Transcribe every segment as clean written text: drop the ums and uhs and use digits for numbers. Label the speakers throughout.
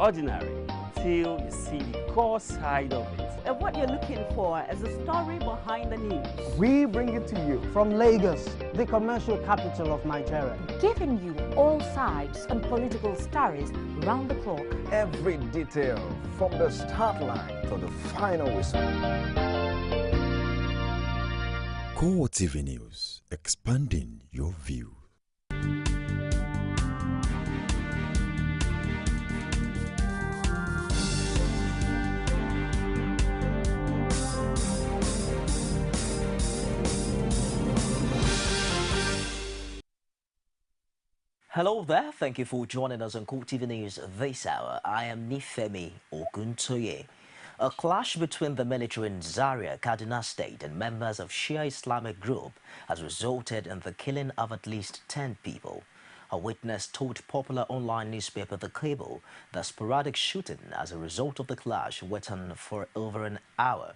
Speaker 1: ordinary till you see the core side of it.
Speaker 2: And what you're looking for is the story behind the news.
Speaker 3: We bring it to you from Lagos, the commercial capital of Nigeria.
Speaker 4: Giving you all sides and political stories round the clock.
Speaker 5: Every detail from the start line to the final whistle.
Speaker 6: CoreTV News, expanding your view.
Speaker 7: Hello there, thank you for joining us on CoreTV News this hour. I am Nifemi Oguntoye. A clash between the military in Zaria, Kaduna State and members of Shia Islamic group has resulted in the killing of at least 10 people. A witness told popular online newspaper The Cable that sporadic shooting as a result of the clash went on for over an hour.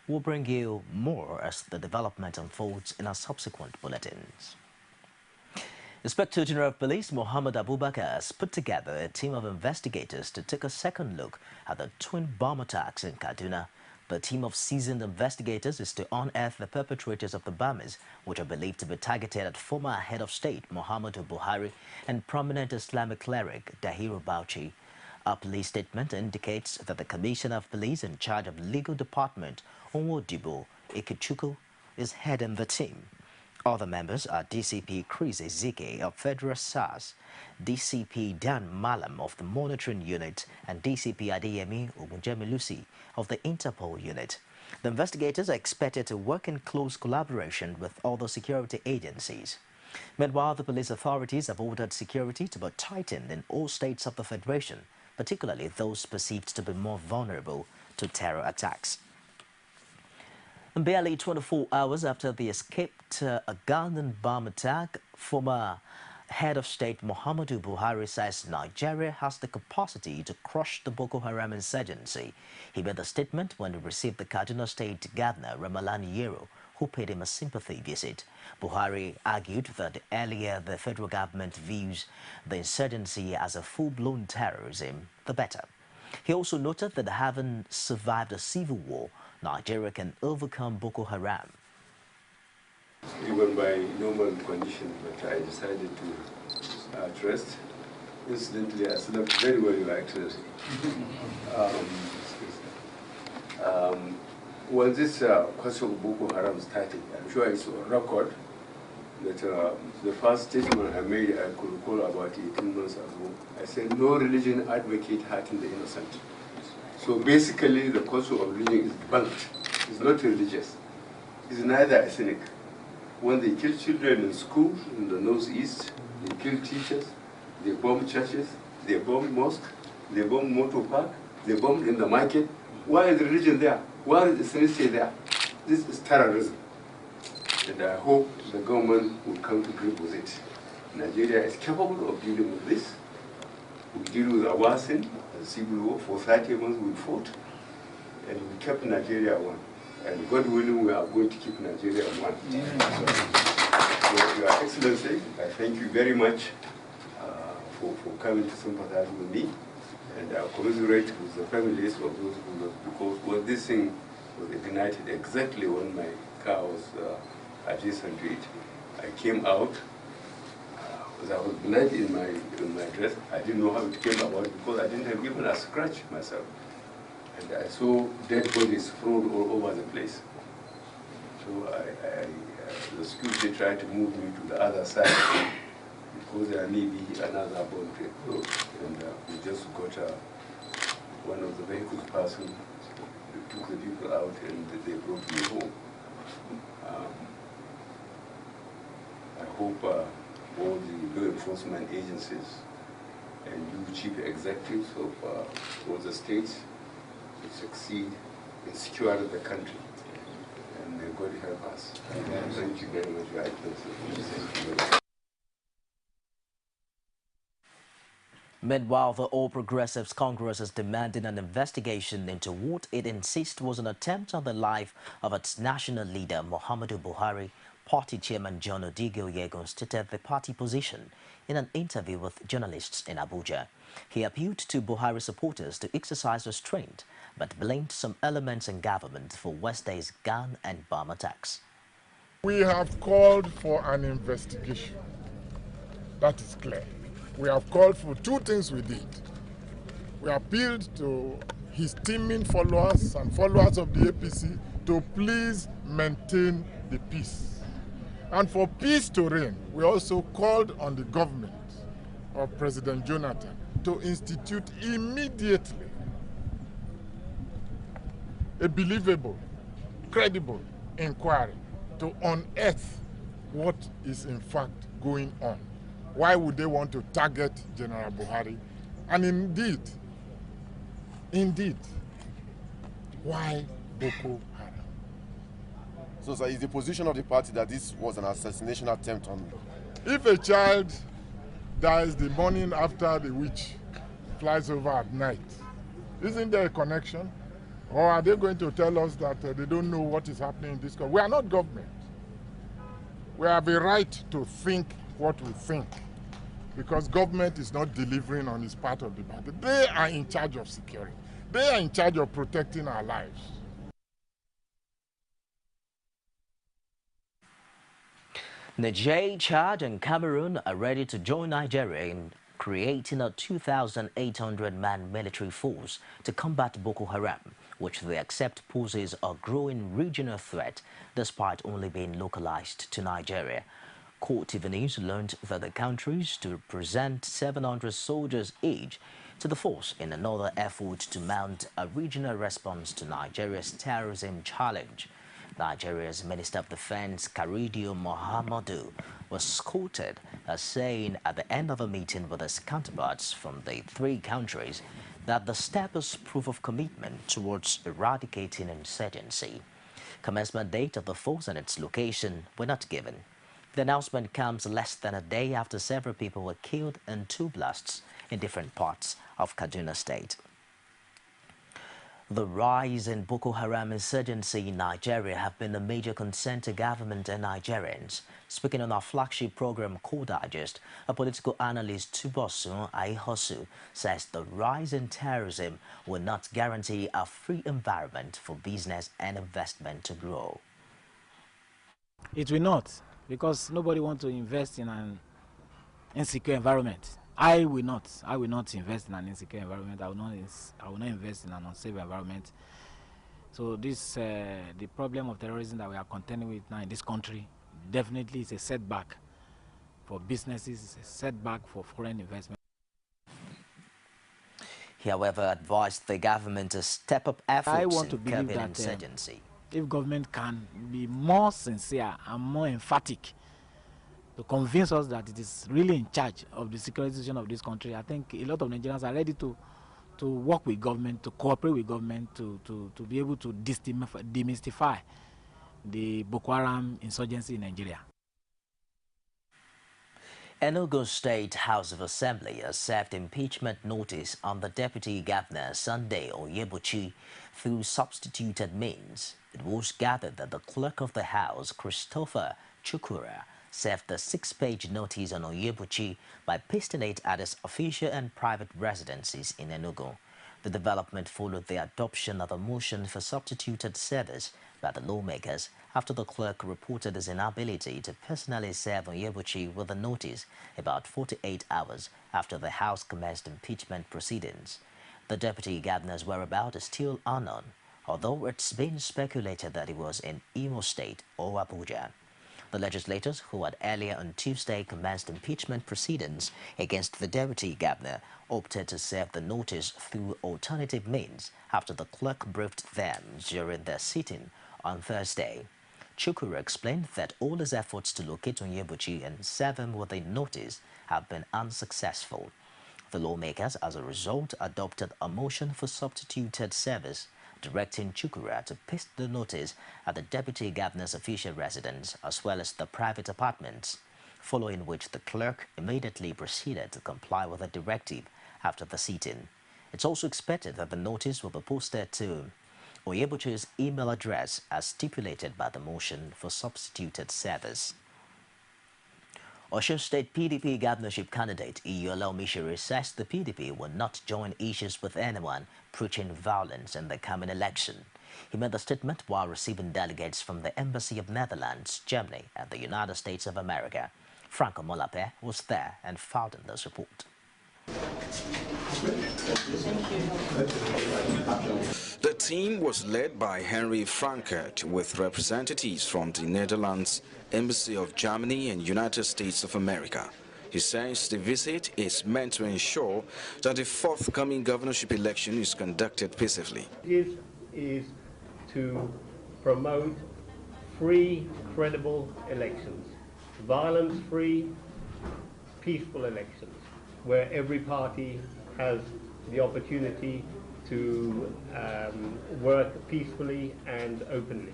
Speaker 7: We'll bring you more as the development unfolds in our subsequent bulletins. Inspector General of Police Mohammed Abubakar has put together a team of investigators to take a second look at the twin bomb attacks in Kaduna. The team of seasoned investigators is to unearth the perpetrators of the bombings, which are believed to be targeted at former head of state Muhammadu Buhari and prominent Islamic cleric Dahiru Bauchi. A police statement indicates that the Commissioner of Police in charge of Legal Department, Onwodibo Ikechukwu, is heading the team. Other members are DCP Chris Ezike of Federal SARS, DCP Dan Malam of the Monitoring Unit, and DCP Adeyemi Ogunjemilusi of the Interpol Unit. The investigators are expected to work in close collaboration with other security agencies. Meanwhile, the police authorities have ordered security to be tightened in all states of the Federation, particularly those perceived to be more vulnerable to terror attacks. And barely 24 hours after the escaped Ugandan bomb attack, former head of state Muhammadu Buhari says Nigeria has the capacity to crush the Boko Haram insurgency. He made the statement when he received the Kaduna State Governor Ramalani Yero, who paid him a sympathy visit. Buhari argued that earlier the federal government views the insurgency as a full-blown terrorism, the better. He also noted that having survived a civil war, Nigeria can overcome Boko Haram.
Speaker 8: Even by normal conditions, but I decided to trust. Incidentally, I slept very well, actually. When this question of Boko Haram started, I'm sure it's on record that the first statement I made, I could recall about 18 months ago. I said, no religion advocate hurting the innocent. So basically, the question of religion is debunked. It's not religious. It's neither ethnic. When they kill children in school in the northeast, they kill teachers, they bomb churches, they bomb mosques, they bomb motor park, they bomb in the market. Why is religion there? Why is ethnicity there? This is terrorism. And I hope the government will come to grips with it. Nigeria is capable of dealing with this. We deal with Awasin, the civil war. For 30 months we fought, and we kept Nigeria one. And God willing, we are going to keep Nigeria one. So, Your Excellency, I thank you very much for coming to sympathize with me. And I commiserate with the families of those who lost, because when this thing was ignited exactly when my car was adjacent to it, I came out. There was blood in my dress. I didn't know how it came about because I didn't have even a scratch myself. And I saw dead bodies thrown all over the place. So the security tried to move me to the other side because there may be another bomb to explode. And we just got one of the vehicles passing, took the people out, and they brought me home. I hope all the law enforcement agencies and you chief executives of all the states will succeed in securing the country. And may God help us. Thank you very much, Your Excellency.
Speaker 7: Meanwhile, the All Progressives Congress is demanding an investigation into what it insists was an attempt on the life of its national leader, Muhammadu Buhari. Party chairman John Odigo Yegon stated the party position in an interview with journalists in Abuja. He appealed to Buhari supporters to exercise restraint, but blamed some elements in government for Wednesday's gun and bomb attacks.
Speaker 9: We have called for an investigation. That is clear. We have called for two things we did. We appealed to his teaming followers and followers of the APC to please maintain the peace. And for peace to reign, we also called on the government of President Jonathan to institute immediately a believable, credible inquiry to unearth what is in fact going on. Why would they want to target General Buhari? And indeed, why Boko Haram?
Speaker 10: So, sir, is the position of the party that this was an assassination attempt on?
Speaker 9: If a child dies the morning after the witch flies over at night, isn't there a connection? Or are they going to tell us that they don't know what is happening in this country? We are not government. We have a right to think what we think, because government is not delivering on its part of the battle. They are in charge of security. They are in charge of protecting our lives.
Speaker 7: Niger, Chad and Cameroon are ready to join Nigeria in creating a 2,800-man military force to combat Boko Haram, which they accept poses a growing regional threat despite only being localized to Nigeria. CoreTV News learned that the countries to present 700 soldiers each to the force in another effort to mount a regional response to Nigeria's terrorism challenge. Nigeria's Minister of Defense, Karidio Mohamadu, was quoted as saying at the end of a meeting with his counterparts from the three countries that the step is proof of commitment towards eradicating insurgency. Commencement date of the force and its location were not given. The announcement comes less than a day after several people were killed in two blasts in different parts of Kaduna State. The rise in Boko Haram insurgency in Nigeria have been a major concern to government and Nigerians. Speaking on our flagship program, Core Digest, a political analyst, Tubosun Aihosu, says the rise in terrorism will not guarantee a free environment for business and investment to grow.
Speaker 11: It will not, because nobody wants to invest in an insecure environment. I will not invest in an insecure environment. I will not invest in an unsafe environment. So this, the problem of terrorism that we are contending with now in this country, definitely is a setback for businesses, it's a setback for foreign investment.
Speaker 7: He, however, advised the government to step up efforts in
Speaker 11: believe
Speaker 7: curbing
Speaker 11: that
Speaker 7: insurgency.
Speaker 11: If government can be more sincere and more emphatic to convince us that it is really in charge of the security situation of this country, I think a lot of Nigerians are ready to work with government, to cooperate with government, to be able to demystify the Boko Haram insurgency in Nigeria.
Speaker 7: Enugu State House of Assembly has served impeachment notice on the Deputy Governor Sunday Onyebuchi through substituted means. It was gathered that the Clerk of the House, Christopher Chukwura, served the 6-page notice on Onyebuchi by pasting it at his official and private residences in Enugu. The development followed the adoption of a motion for substituted service by the lawmakers after the clerk reported his inability to personally serve Onyebuchi with a notice about 48 hours after the House commenced impeachment proceedings. The deputy governor's whereabouts is still unknown, although it's been speculated that he was in Imo State or Abuja. The legislators who had earlier on Tuesday commenced impeachment proceedings against the deputy governor opted to serve the notice through alternative means after the clerk briefed them during their sitting on Thursday. Chukwura explained that all his efforts to locate Onyebuchi and serve him with a notice have been unsuccessful. The lawmakers, as a result, adopted a motion for substituted service, directing Chukwura to paste the notice at the deputy governor's official residence as well as the private apartments, following which the clerk immediately proceeded to comply with the directive after the sitting. It's also expected that the notice will be posted to Onyebuchi's email address as stipulated by the motion for substituted service. Osun State PDP governorship candidate Iyola Omishiri says the PDP will not join issues with anyone preaching violence in the coming election. He made the statement while receiving delegates from the Embassy of Netherlands, Germany, and the United States of America. Franco Molape was there and filed in this report.
Speaker 12: The team was led by Henry Frankert with representatives from the Netherlands, Embassy of Germany and United States of America. He says the visit is meant to ensure that the forthcoming governorship election is conducted peacefully.
Speaker 13: This is to promote free, credible elections, violence-free, peaceful elections, where every party has the opportunity to work peacefully and openly.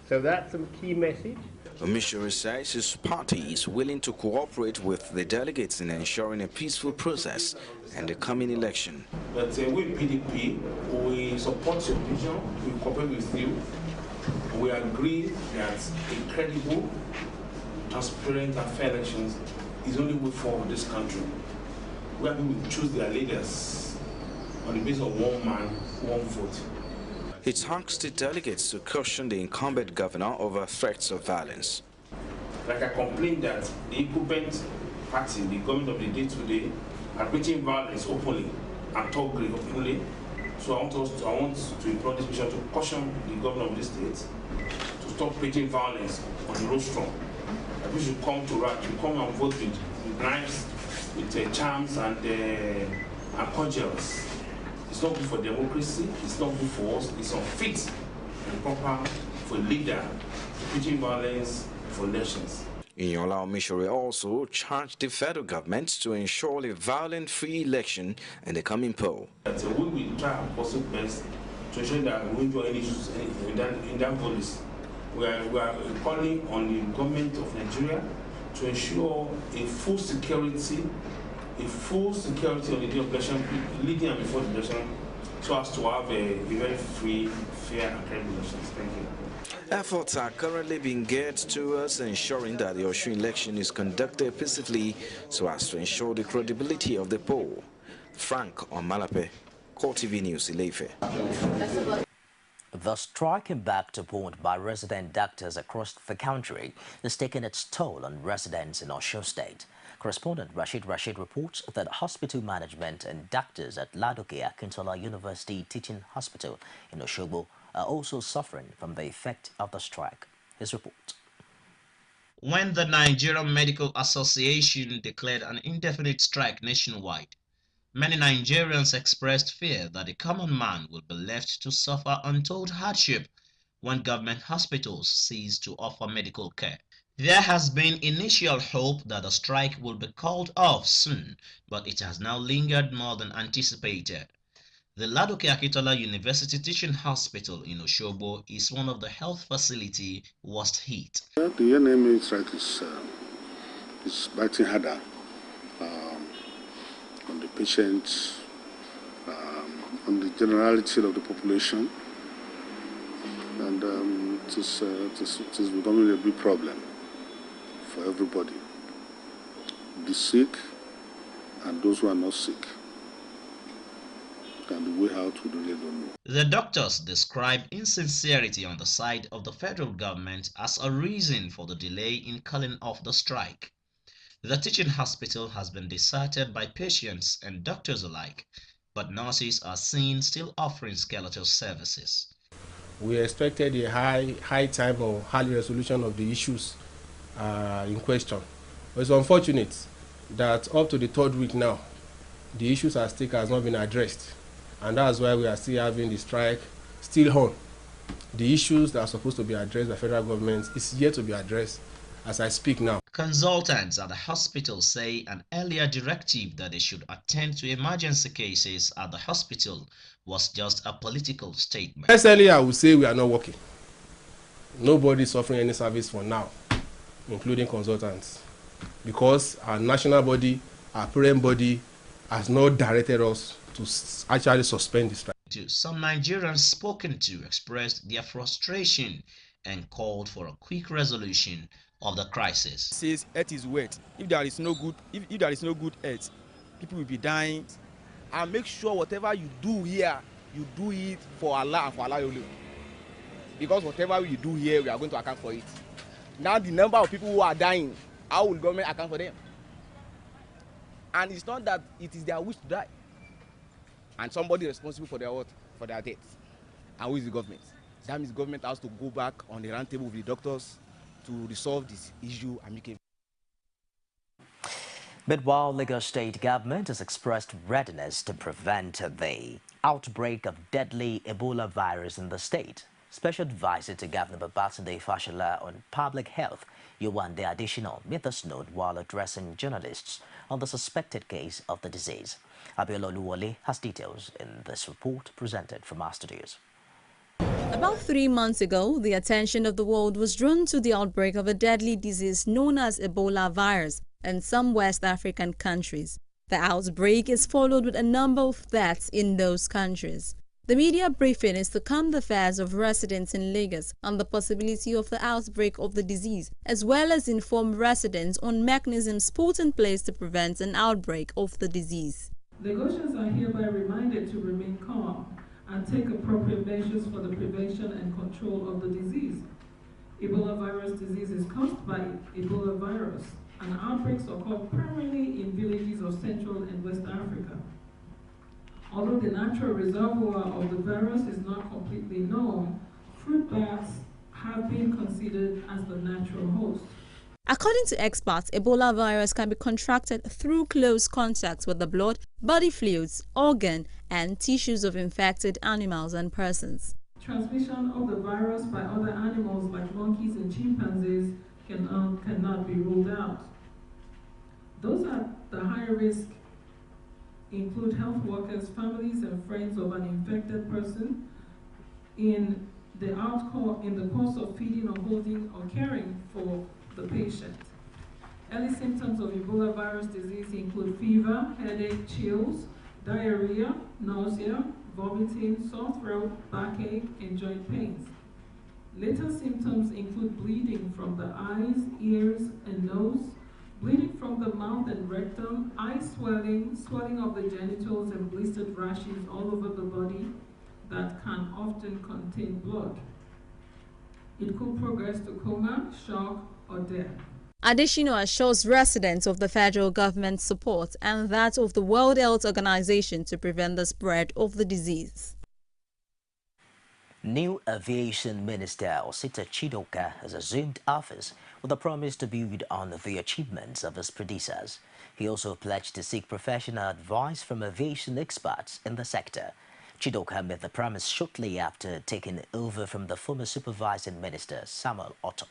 Speaker 13: So that's a key message.
Speaker 12: Omishiri says his party is willing to cooperate with the delegates in ensuring a peaceful process and the coming election.
Speaker 14: But we PDP, we support your vision, we cooperate with you. We agree that a credible, transparent and fair elections is only way for this country. Where people choose their leaders on the basis of one man, one vote.
Speaker 12: He tasked the delegates to caution the incumbent governor over threats of violence.
Speaker 14: Like I complained that the incumbent party, the government of the day today, are preaching violence openly and talking openly. So I want to implore this mission to caution the governor of the state to stop preaching violence on the rostrum. That we should come to right, to come and vote with knives, with charms and cordials. It's not good for democracy, it's not good for us, it's unfit and proper for a leader preaching violence for elections.
Speaker 12: Iyola Omishiri also charged the federal government to ensure a violent-free election in the coming poll.
Speaker 14: We will try our possible best to ensure that we won't do any issues in that policy. We are calling on the government of Nigeria to ensure a full security on the day of election, leading and before the election, so as to have a very free, fair and credible elections. Thank you.
Speaker 12: Efforts are currently being geared towards ensuring that the Osun election is conducted peacefully so as to ensure the credibility of the poll. Frank Omalape, CoreTV News, Ileife.
Speaker 7: The striking back to point by resident doctors across the country is taking its toll on residents in Osun State. Correspondent Rashid reports that hospital management and doctors at Ladoke Akintola University Teaching Hospital in Osogbo are also suffering from the effect of the strike. His report.
Speaker 15: When the Nigerian Medical Association declared an indefinite strike nationwide, many Nigerians expressed fear that the common man will be left to suffer untold hardship when government hospitals cease to offer medical care. There has been initial hope that the strike will be called off soon, but it has now lingered more than anticipated. The Ladoke Akintola University Teaching Hospital in Osogbo is one of the health facility worst hit.
Speaker 16: The NMA strike is biting harder on the patients, on the generality of the population, and it is becoming a big problem for everybody, the sick and those who are not sick. And the way out, we really don't know.
Speaker 15: The doctors describe insincerity on the side of the federal government as a reason for the delay in calling off the strike. The teaching hospital has been deserted by patients and doctors alike, but nurses are seen still offering skeletal services.
Speaker 17: We expected a high time or early resolution of the issues in question. But it's unfortunate that up to the third week now, the issues at stake has not been addressed. And that's why we are still having the strike still on. The issues that are supposed to be addressed by federal government is yet to be addressed as I speak now.
Speaker 15: Consultants at the hospital say an earlier directive that they should attend to emergency cases at the hospital was just a political statement.
Speaker 17: Personally, I would say we are not working. Nobody is offering any service for now, including consultants, because our national body, our parent body, has not directed us to actually suspend the strike.
Speaker 15: Some Nigerians spoken to expressed their frustration and called for a quick resolution of the crisis.
Speaker 18: Says earth is wet. If there is no good, if there is no good earth, people will be dying. And make sure whatever you do here, you do it for Allah and for Allah only. Because whatever we do here, we are going to account for it. Now the number of people who are dying, how will government account for them? And it's not that it is their wish to die. And somebody responsible for their what? For their deaths. And who is the government? That means the government has to go back on the round table with the doctors to resolve this issue amicably.
Speaker 7: Meanwhile, Lagos State government has expressed readiness to prevent the outbreak of deadly Ebola virus in the state. Special advisor to Governor Babatunde Fashola on public health, Yewande Additional, made this note while addressing journalists on the suspected case of the disease. Abiola Oluwole has details in this report presented from our studios.
Speaker 19: About 3 months ago, the attention of the world was drawn to the outbreak of a deadly disease known as Ebola virus in some West African countries. The outbreak is followed with a number of deaths in those countries. The media briefing is to calm the fears of residents in Lagos on the possibility of the outbreak of the disease, as well as inform residents on mechanisms put in place to prevent an outbreak of the disease.
Speaker 20: Lagosians are hereby reminded to remain calm and take appropriate measures for the prevention and control of the disease. Ebola virus disease is caused by Ebola virus, and outbreaks occur primarily in villages of Central and West Africa. Although the natural reservoir of the virus is not completely known, fruit bats have been considered as the natural host.
Speaker 19: According to experts, Ebola virus can be contracted through close contact with the blood, body fluids, organ, and tissues of infected animals and persons.
Speaker 20: Transmission of the virus by other animals like monkeys and chimpanzees cannot be ruled out. Those at the higher risk include health workers, families, and friends of an infected person in the course of feeding or holding or caring for the patient. Early symptoms of Ebola virus disease include fever, headache, chills, diarrhea, nausea, vomiting, sore throat, backache, and joint pains. Later symptoms include bleeding from the eyes, ears, and nose, bleeding from the mouth and rectum, eye swelling, swelling of the genitals, and blistered rashes all over the body that can often contain blood. It could progress to coma, shock, or death.
Speaker 19: Additional assures residents of the federal government's support and that of the World Health Organization to prevent the spread of the disease.
Speaker 7: New Aviation Minister Osita Chidoka has assumed office with a promise to build on the achievements of his predecessors. He also pledged to seek professional advice from aviation experts in the sector. Chidoka made the promise shortly after taking over from the former supervising minister, Samuel Otto.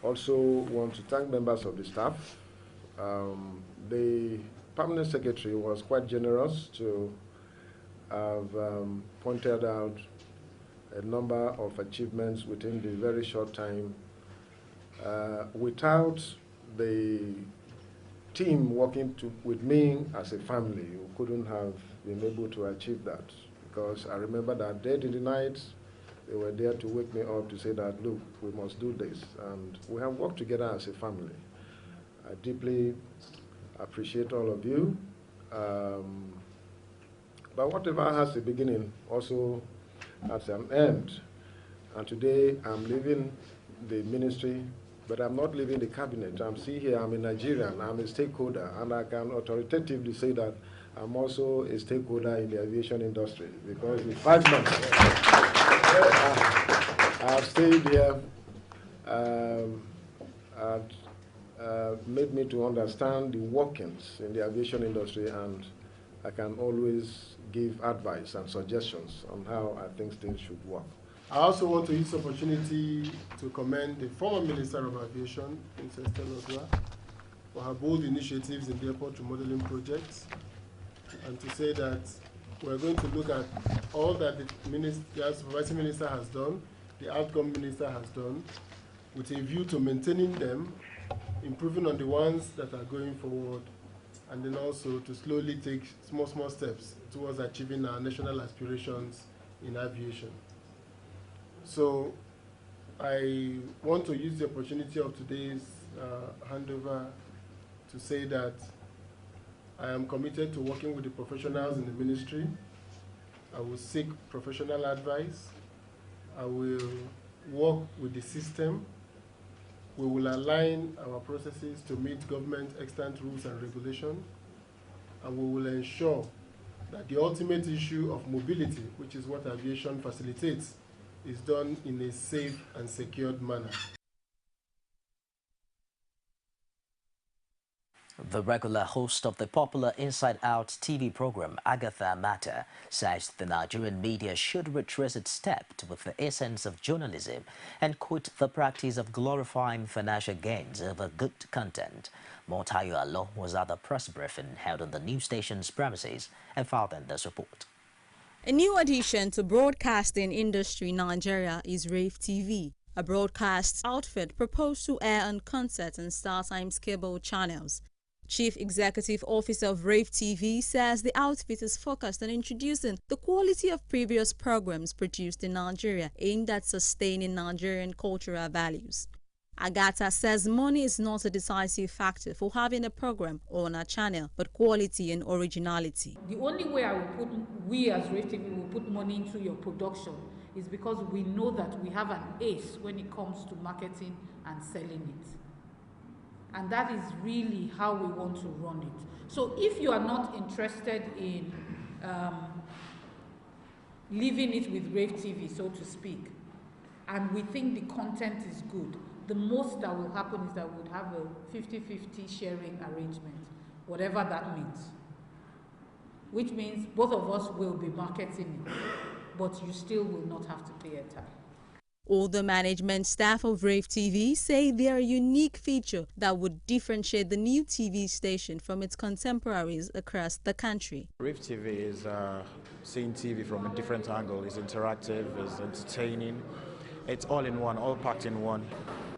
Speaker 5: Also want to thank members of the staff. The permanent secretary was quite generous to have pointed out a number of achievements within the very short time. Without the team working with me as a family, we couldn't have been able to achieve that, because I remember that dead in the night, they were there to wake me up to say that, look, we must do this. And we have worked together as a family. I deeply appreciate all of you. But whatever has a beginning also has an end. And today I'm leaving the ministry, but I'm not leaving the cabinet. I'm still here, I'm a Nigerian, I'm a stakeholder, and I can authoritatively say that I'm also a stakeholder in the aviation industry, because in 5 months, I've stayed here, made me to understand the workings in the aviation industry, and I can always give advice and suggestions on how I think things should work.
Speaker 17: I also want to use this opportunity to commend the former Minister of Aviation, Princess Teloswa, for her bold initiatives in the airport remodeling projects, and to say that we're going to look at all that the supervising minister has done, the outcome minister has done, with a view to maintaining them, improving on the ones that are going forward, and then also to slowly take small steps towards achieving our national aspirations in aviation. So
Speaker 9: I want to use the opportunity of today's handover to say that I am committed to working with the professionals in the ministry. I will seek professional advice. I will work with the system. We will align our processes to meet government extant rules and regulations, and we will ensure that the ultimate issue of mobility, which is what aviation facilitates, is done in a safe and secured manner.
Speaker 7: The regular host of the popular Inside Out TV program, Agatha Mata, says the Nigerian media should retrace its steps with the essence of journalism and quit the practice of glorifying financial gains over good content. Motayo Alo was at the press briefing held on the news station's premises and filed in this report.
Speaker 19: A new addition to broadcasting industry in Nigeria is Rave TV, a broadcast outfit proposed to air on Concert and StarTimes cable channels. Chief Executive Officer of Rave TV says the outfit is focused on introducing the quality of previous programs produced in Nigeria aimed at sustaining Nigerian cultural values. Agatha says money is not a decisive factor for having a program on a channel, but quality and originality.
Speaker 21: The only way we as Rave TV will put money into your production is because we know that we have an ace when it comes to marketing and selling it. And that is really how we want to run it. So if you are not interested in leaving it with Rave TV, so to speak, and we think the content is good, the most that will happen is that we would have a 50-50 sharing arrangement, whatever that means. Which means both of us will be marketing it, but you still will not have to pay a tax.
Speaker 19: All the management staff of Rave TV say they are a unique feature that would differentiate the new TV station from its contemporaries across the country.
Speaker 11: Rave TV is seeing TV from a different angle. It's interactive, it's entertaining. It's all in one, all packed in one.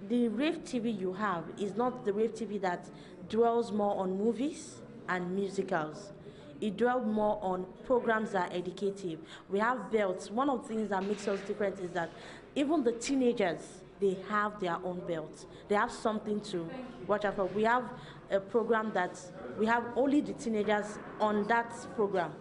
Speaker 22: The Rave TV you have is not the Rave TV that dwells more on movies and musicals. It dwells more on programs that are educative. We have belts. One of the things that makes us different is that even the teenagers, they have their own belts. They have something to watch out for. We have a program that we have only the teenagers on that program.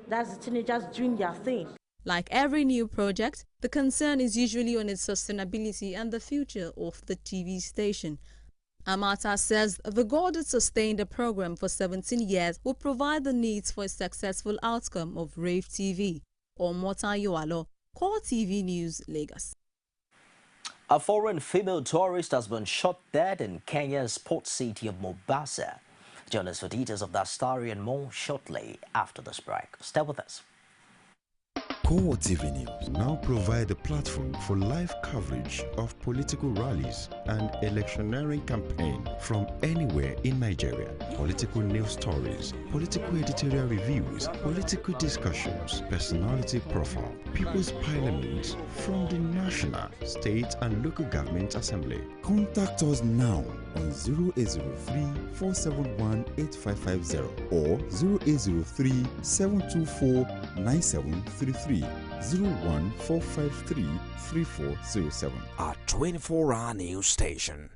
Speaker 22: That's the teenagers doing their thing.
Speaker 19: Like every new project, the concern is usually on its sustainability and the future of the TV station. Amata says the goal that sustained the program for 17 years will provide the needs for a successful outcome of Rave TV. Motayo Alo, CoreTV News, Lagos.
Speaker 7: A foreign female tourist has been shot dead in Kenya's port city of Mombasa. Join us for details of that story and more shortly after this break. Stay with us.
Speaker 6: CoreTV News now provide a platform for live coverage of political rallies and electioneering campaign from anywhere in Nigeria. Political news stories, political editorial reviews, political discussions, personality profile, People's Parliament from the National, State and Local Government Assembly. Contact us now on 0803-471-8550 or 0803-724-9733. 01453-3407.
Speaker 23: Our 24-hour news station.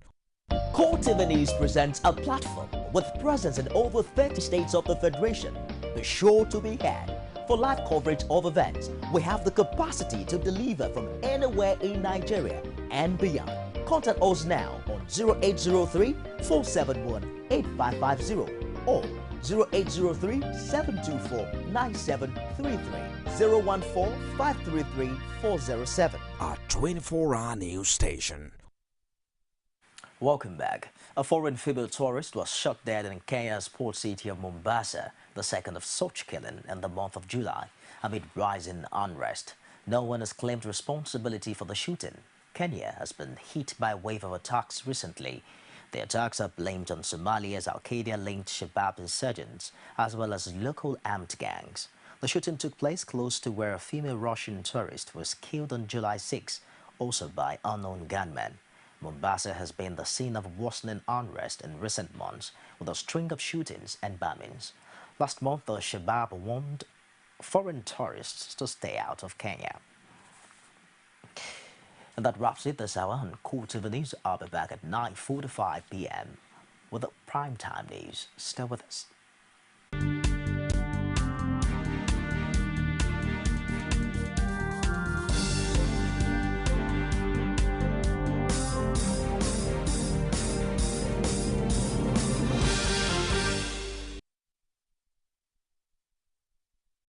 Speaker 7: CoreTV News presents a platform with presence in over 30 states of the Federation. Be sure to be had. For live coverage of events, we have the capacity to deliver from anywhere in Nigeria and beyond. Contact us now on 0803-471-8550 or 0803-724-9733. 014-533-407.
Speaker 23: Our 24-hour news station.
Speaker 7: Welcome back. A foreign female tourist was shot dead in Kenya's port city of Mombasa, the second of such killing in the month of July, amid rising unrest. No one has claimed responsibility for the shooting. Kenya has been hit by a wave of attacks recently. The attacks are blamed on Somalia's Al-Qaeda-linked Shabab insurgents, as well as local armed gangs. The shooting took place close to where a female Russian tourist was killed on July 6, also by unknown gunmen. Mombasa has been the scene of worsening unrest in recent months, with a string of shootings and bombings. Last month, the Shabab warned foreign tourists to stay out of Kenya. And that wraps it this hour on CoreTV News. I'll be back at 9:45 p.m. with the primetime news. Stay with us.